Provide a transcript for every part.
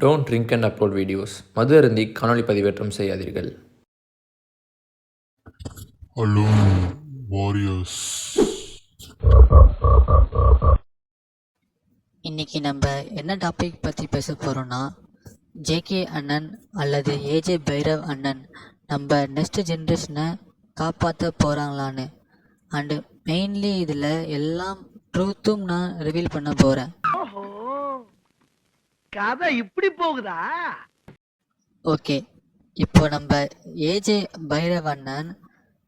Don't drink and upload videos. மது அருந்தி காணொளி பதிவேற்றம் செய்யாதீர்கள். Alone Warriors. இன்னைக்கு நம்ம என்ன டாபிக் பற்றி பேச போகிறோன்னா ஜேகே அண்ணன் அல்லது ஏஜே பைரவ் அண்ணன் நம்ம நெக்ஸ்ட் ஜென்ரேஷனை காப்பாற்ற போகிறாங்களான்னு அண்டு மெயின்லி இதில் எல்லாம் ட்ரூத்தும் நான் ரிவீல் பண்ண போகிறேன். கதை இப்படி போகுதா? ஓகே, இப்போ நம்ம ஏஜே பைரவ் அண்ணன்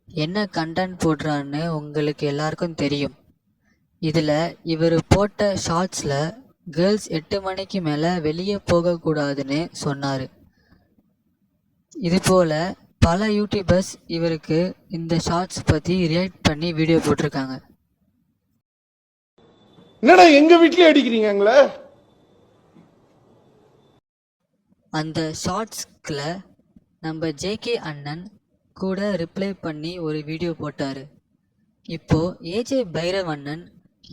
என்ன கண்டென்ட் போடுறான்னு உங்களுக்கு எல்லாருக்கும் தெரியும். இதில் இவர் போட்ட ஷார்ட்ஸில் கேர்ள்ஸ் 8 மணிக்கு மேலே வெளியே போகக்கூடாதுன்னு சொன்னார். இதுபோல் பல யூடியூபர்ஸ் இவருக்கு இந்த ஷார்ட்ஸ் பற்றி ரியாக்ட் பண்ணி வீடியோ போட்டிருக்காங்க. என்னடா எங்க வீட்லயே அடிக்கிறீங்களே? அந்த ஷார்ட்ஸ்ல நம்ம ஜேகே அண்ணன் கூட ரிப்ளை பண்ணி ஒரு வீடியோ போட்டார். இப்போ ஏஜே பைரவ் அண்ணன்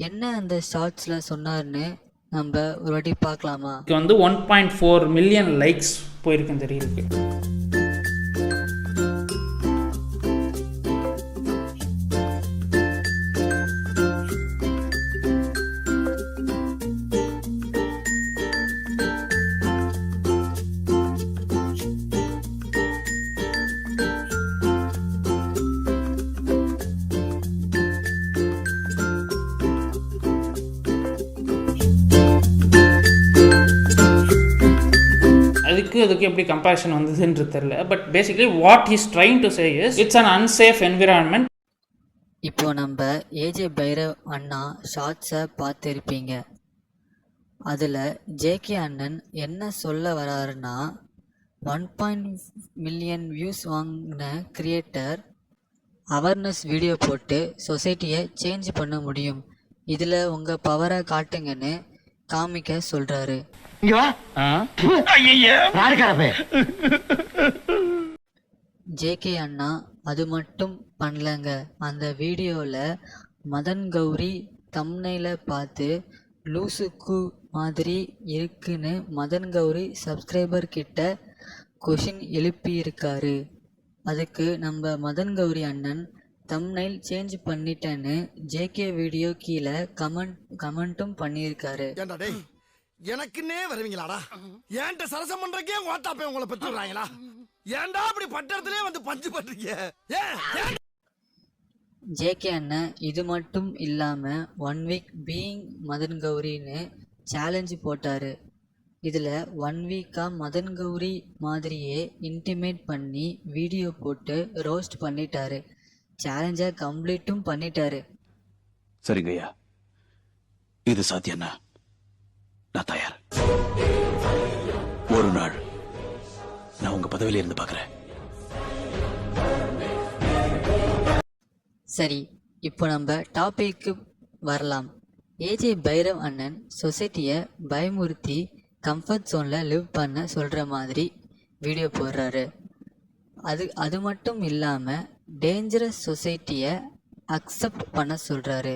என்ன அந்த ஷார்ட்ஸில் சொன்னார்னு நம்ம ஒரு வாட்டி பார்க்கலாமா? இது வந்து 1.4 மில்லியன் லைக்ஸ் போயிருக்கு இந்த ரீலுக்கு. அதுக்கு எப்படி கம்பேரிஷன் வந்ததுன்றது தெரியல. But basically what he's trying to say is it's an unsafe environment. இப்போ நம்ம ஏஜே பைரவ் அண்ணா ஷார்ட்ஸை பார்த்துருப்பீங்க. அதில் ஜேகே அண்ணன் என்ன சொல்ல வராருன்னா 1 மில்லியன் வியூஸ் வாங்கின கிரியேட்டர் அவேர்னஸ் வீடியோ போட்டு சொசைட்டியை சேஞ்ச் பண்ண முடியும், இதில் உங்கள் பவரை காட்டுங்கன்னு காமிக்க சொல்கிறாரு. ஜேகே அண்ணா அது மட்டும் பண்ணலங்க. அந்த வீடியோவில் மதன் கௌரி தம்ப்நெயிலை பார்த்து லூசுக்கு மாதிரி இருக்குன்னு மதன் கௌரி சப்ஸ்கிரைபர் கிட்ட கொஷின் எழுப்பியிருக்காரு. அதுக்கு நம்ம மதன் கௌரி அண்ணன் தம்ப்நெயில் சேஞ்ச் பண்ணிட்டேன்னு ஜேகே வீடியோ கீழே கமெண்ட்டும் பண்ணியிருக்காரு. எனக்குன்னே வருவீங்களாடா? ஏன்ட்ட சரசம் பண்றக்கே ஓட்டாப்பே உங்களை பெற்றுறாங்களா? ஏன்டா அப்படி பட்டறதுலயே வந்து பஞ்சு பண்றீங்க? ஜேகே அண்ணன் இது மட்டும் இல்லாமல் 1 வீக் பீயிங் மதன் கௌரின்னு சேலஞ்சு போட்டார். இதில் 1 வீக்காக மதன் கௌரி மாதிரியே இன்டிமேட் பண்ணி வீடியோ போட்டு ரோஸ்ட் பண்ணிட்டாரு. சேலஞ்சை கம்ப்ளீட்டும் பண்ணிட்டாரு. சரிங்கய்யா, இது சாத்தியண்ணா, நான் தயார். ஒரு நாள் நான் உங்க பதவியில இருந்து பார்க்கிறேன். சரி, இப்போ நம்ம டாபிக்கு வரலாம். ஏஜே பைரவ் அண்ணன் சொசைட்டியை பயமுறுத்தி கம்ஃபர்ட் ஜோனில் லிவ் பண்ண சொல்கிற மாதிரி வீடியோ போடுறாரு. அது மட்டும் இல்லாமல் டேஞ்சரஸ் சொசைட்டியை அக்செப்ட் பண்ண சொல்கிறாரு.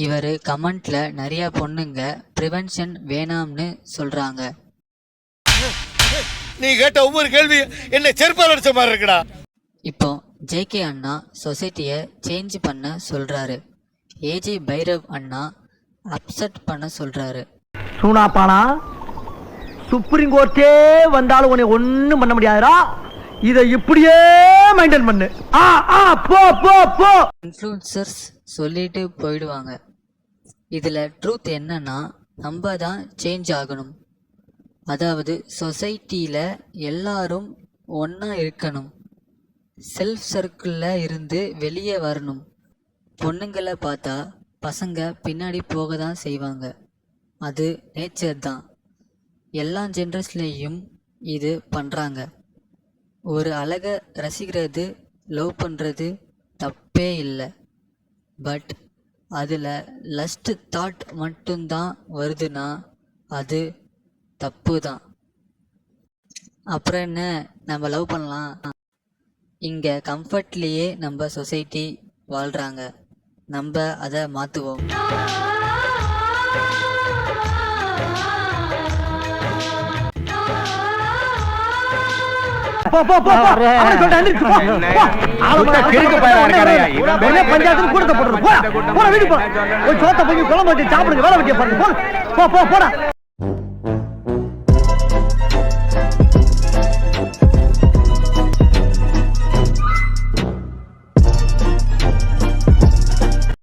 இவர் கமெண்ட்ல நிறைய பொண்ணுங்க ப்ரிவென்ஷன் வேணாம்னு சொல்கிறாங்க. நீ கேட்ட ஒவ்வொரு கேள்வி என்ன செருப்பால் அடிச்ச மாதிரி இருக்குடா. இப்போ ஜேகே அண்ணா சொசைட்டியை சேஞ்ச் பண்ண சொல்கிறாரு. ஏஜே பைரவ் அண்ணா அப்செட் பண்ண சொல்கிறாரு. சூனாப்பானா, சுப்ரீம் கோர்ட்டே வந்தாலும் உன்னை ஒன்றும் பண்ண முடியாதுடா. இதை இப்படியே மெயின்டைன் பண்ணு. போ போ போ. இன்ஃப்ளூயன்சர்ஸ் சொல்லிட்டு போயிடுவாங்க. இதில் ட்ரூத் என்னன்னா நம்ம தான் சேஞ்ச் ஆகணும். அதாவது சொசைட்டியில் எல்லாரும் ஒன்றா இருக்கணும். செல்ஃப் சர்க்கிளில் இருந்து வெளியே வரணும். பொண்ணுங்களை பார்த்தா பசங்க பின்னாடி போக தான் செய்வாங்க. அது நேச்சர் தான். எல்லா ஜென்ரேஷன்லேயும் இது பண்ணுறாங்க. ஒரு அழகை ரசிக்கிறது, லவ் பண்ணுறது தப்பே இல்லை. பட் அதில் லஸ்ட் தாட் மட்டும்தான் வருதுன்னா அது தப்பு தான். அப்புறம் என்ன, நம்ம லவ் பண்ணலாம். இங்கே கம்ஃபர்ட்லேயே நம்ம சொசைட்டி வாழ்கிறாங்க. நம்ம அதை மாற்றுவோம். போ போ போ போ அவனை சொல்லிட்டு எந்திரிச்சு போ போ ஆளமா கிறுக்கு பையனா இருக்கானே இவன் பெரிய பஞ்சாயத்துல கூட்டத்தை போடுற போ போடா வீட்டுக்கு போ ஒரு சோத்த போய் குழம்பு வச்சு சாப்பிடுங்க வேலை வெட்டிய பாருங்க போ போ போடா